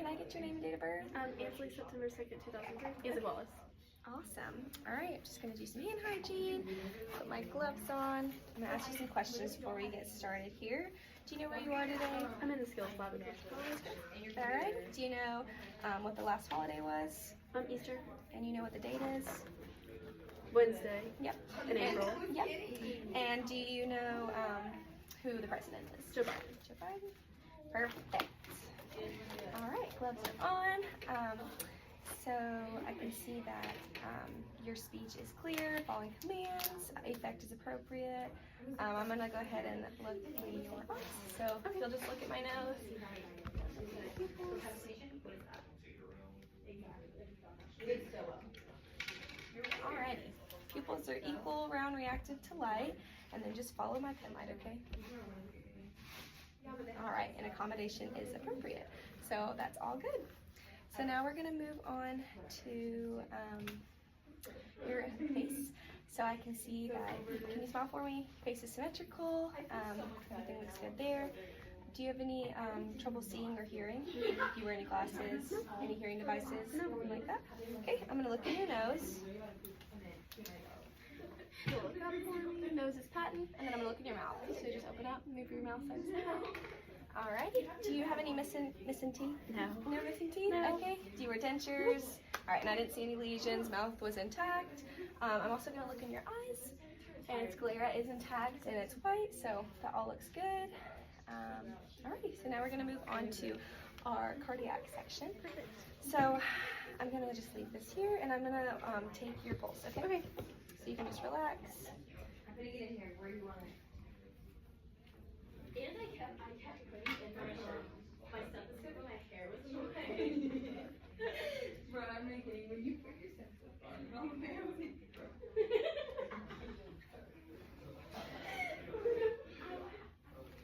can I get your name and date of birth? Ansley, September 2nd, 2003. Is Wallace. Awesome. All right, I'm just going to do some hand hygiene, put my gloves on. I'm going to ask you some questions before we get started here. Do you know where you are today? I'm in the skills lab at All right. Do you know what the last holiday was? Easter. And you know what the date is? Wednesday. Yep. In April. Yep. And do you know who the president is? Joe Biden. Joe Biden. Perfect. All right, gloves are on. So I can see that your speech is clear, following commands, effect is appropriate. I'm gonna go ahead and look in your eyes. So if you'll just look at my nose. Alrighty. Pupils are equal, round, reactive to light, and then just follow my pen light, okay? Alright, and accommodation is appropriate. So that's all good. So now we're going to move on to your face. So I can see that, can you smile for me? Face is symmetrical, everything looks good there. Do you have any trouble seeing or hearing? Do you wear any glasses, any hearing devices, anything like that? Okay, I'm going to look in your nose. You'll look up for me, nose is patent, and then I'm going to look in your mouth. So just open up, move your mouth side to side. Alrighty. Do you have any missing teeth? No. No missing teeth? No. Okay. Do you wear dentures? Alright, and I didn't see any lesions. Mouth was intact. I'm also going to look in your eyes. And its sclera is intact and it's white, so that all looks good. Alrighty, so now we're going to move on to our cardiac section. Perfect. So I'm going to just leave this here and I'm going to take your pulse, okay? Okay. So you can just relax. I'm going to get in here where you want it. And I kept putting in my stethoscope when my hair was in the way. Bro, I'm not kidding. When you put your stethoscope on, my hair was in the way.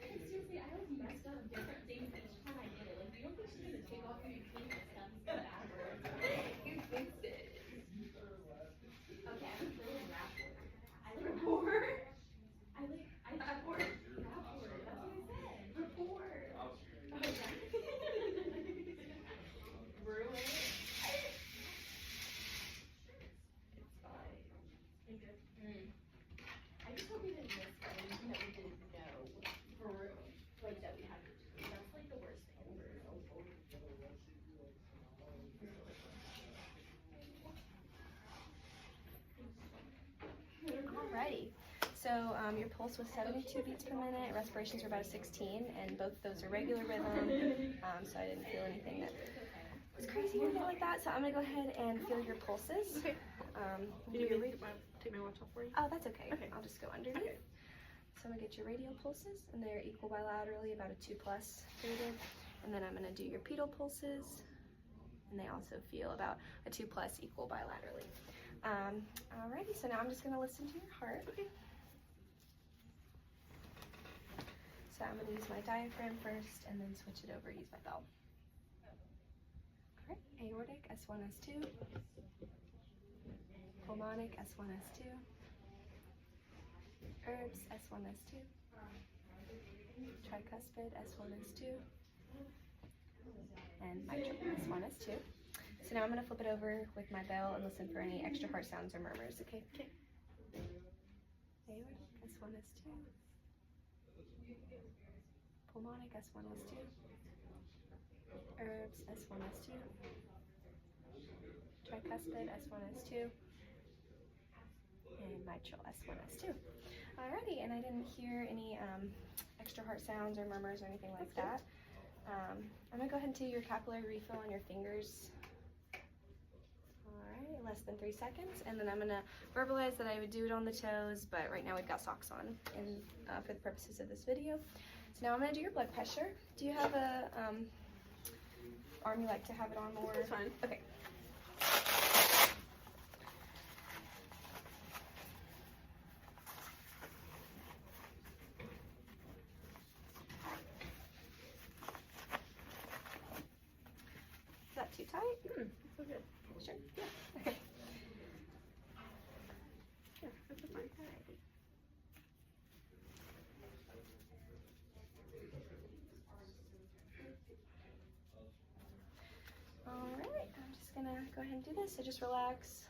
Seriously, I like messed up different things each time I did it. Like, you don't think she's gonna take off your clean stethoscope afterwards? You fixed it. Okay, I'm really rapport. I like rapport. I rapport. Alrighty. So your pulse was 72 beats per minute, respirations were about a 16, and both of those are regular rhythm, so I didn't feel anything that was crazy or anything like that. So I'm going to go ahead and feel your pulses. Okay. Do you take my watch off for you? Oh, that's okay. Okay. I'll just go underneath. Okay. So I'm going to get your radial pulses, and they're equal bilaterally, about a 2+ rated. And then I'm going to do your pedal pulses, and they also feel about a 2+ equal bilaterally. Alrighty, so now I'm just going to listen to your heart. Okay. So I'm going to use my diaphragm first and then switch it over, use my bell. Alright, aortic, S1, S2. Pulmonic, S1, S2. Herbs, S1, S2. Tricuspid, S1, S2. And mitral, S1, S2. So now I'm going to flip it over with my bell and listen for any extra heart sounds or murmurs, okay? Okay. Aortic, S1, S2. Pulmonic, S1, S2. Herbs, S1, S2. Tricuspid, S1, S2. And mitral, S1, S2. Alrighty, and I didn't hear any extra heart sounds or murmurs or anything like that. I'm going to go ahead and do your capillary refill on your fingers. Alright, less than 3 seconds. And then I'm going to verbalize that I would do it on the toes, but right now we've got socks on for the purposes of this video. So now I'm going to do your blood pressure. Do you have a arm you like to have it on more? That's fine. Okay. Is that too tight? That's so good. Sure. Yeah. Okay. Yeah, that's fine. Alrighty. go ahead and do this. So just relax.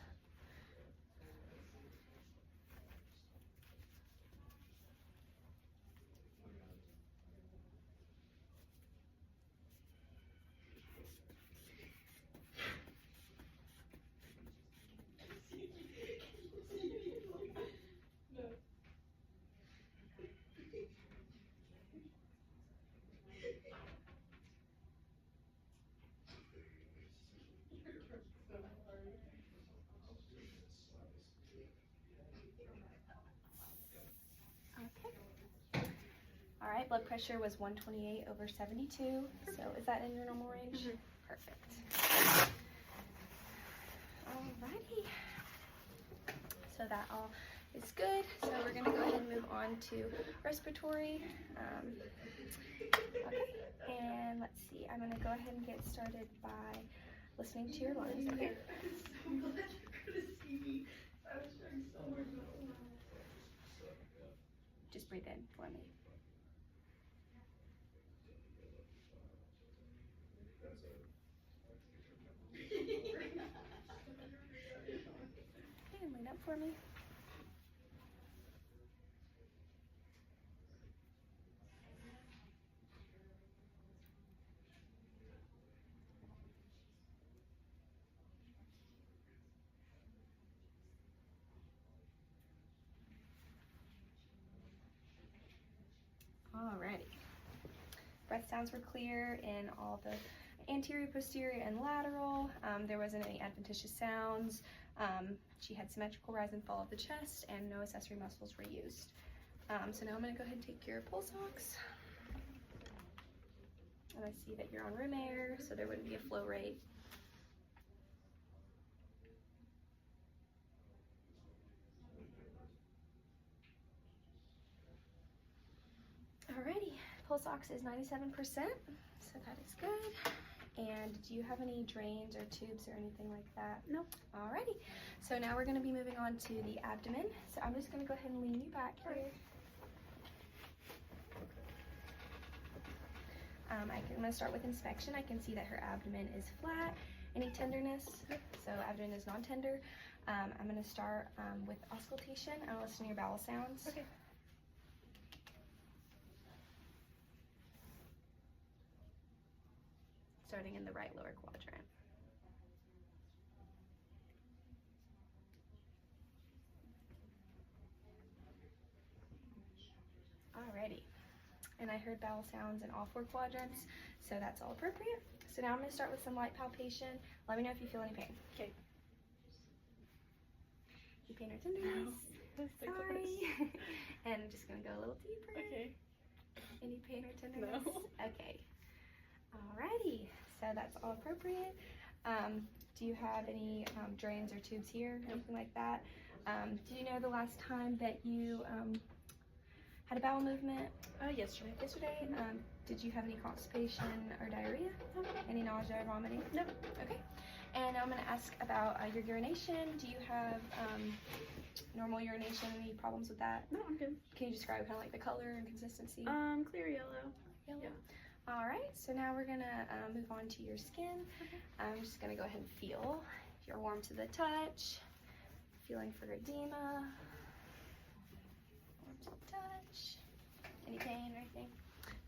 Okay. All right, blood pressure was 128/72. So is that in your normal range? Mhm. Perfect. Alrighty. So that all is good. So we're gonna go ahead and move on to respiratory. Okay, and let's see. I'm gonna go ahead and get started by listening to your lungs. Okay. Just breathe in for me. Okay, and lean up for me. Alrighty. Breath sounds were clear in all the anterior, posterior, and lateral. There wasn't any adventitious sounds. She had symmetrical rise and fall of the chest, and no accessory muscles were used. So now I'm going to go ahead and take your pulse ox. And I see that you're on room air, so there wouldn't be a flow rate. Alrighty, pulse ox is 97%, so that is good. And do you have any drains or tubes or anything like that? Nope. Alrighty, so now we're going to be moving on to the abdomen. So I'm just going to go ahead and lean you back here. I'm going to start with inspection. I can see that her abdomen is flat. Any tenderness? So abdomen is non-tender. I'm going to start with auscultation. I'll listen to your bowel sounds. Okay. Starting in the right lower quadrant. Alrighty. And I heard bowel sounds in all 4 quadrants, so that's all appropriate. So now I'm going to start with some light palpation. Let me know if you feel any pain. Okay. Any pain or tenderness? No. Sorry. And I'm just going to go a little deeper. Okay. Any pain or tenderness? No. Okay. Alrighty. So that's all appropriate. Do you have any drains or tubes here? Anything like that? Do you know the last time that you had a bowel movement? Yesterday. Yesterday? Did you have any constipation or diarrhea? No. Any nausea or vomiting? No. Okay. And I'm going to ask about your urination. Do you have normal urination? Any problems with that? No, I'm good. Can you describe kind of like the color and consistency? Clear yellow. Yellow? Yeah. All right, so now we're gonna move on to your skin. I'm just gonna go ahead and feel if you're warm to the touch, feeling for edema, warm to the touch, any pain or anything.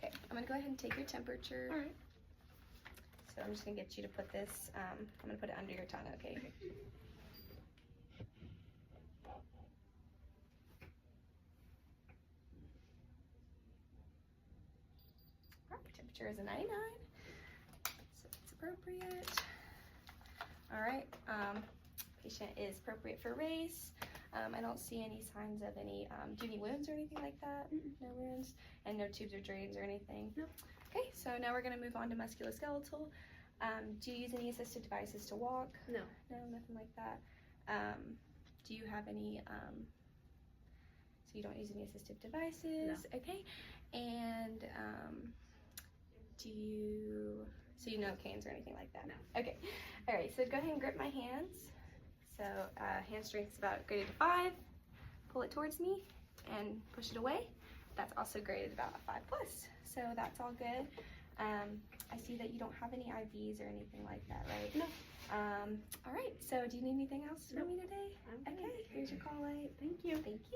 Okay, I'm gonna go ahead and take your temperature. All right. So I'm just gonna get you to put this, I'm gonna put it under your tongue, okay? Temperature is a 99, so it's appropriate. All right, patient is appropriate for race. I don't see any signs of any, do you have any wounds or anything like that? No wounds, and no tubes or drains or anything? Nope. Okay, so now we're gonna move on to musculoskeletal. Do you use any assistive devices to walk? No. No, nothing like that. Do you have any, so you don't use any assistive devices? No. Okay, and so you know canes or anything like that? No. Okay, all right, so go ahead and grip my hands. So hand strength's about graded to 5. Pull it towards me and push it away. That's also graded about a 5+. So that's all good. I see that you don't have any IVs or anything like that, right? No. All right, so do you need anything else from Nope. me today? I'm good. Okay, here's your call light. Thank you. Thank you.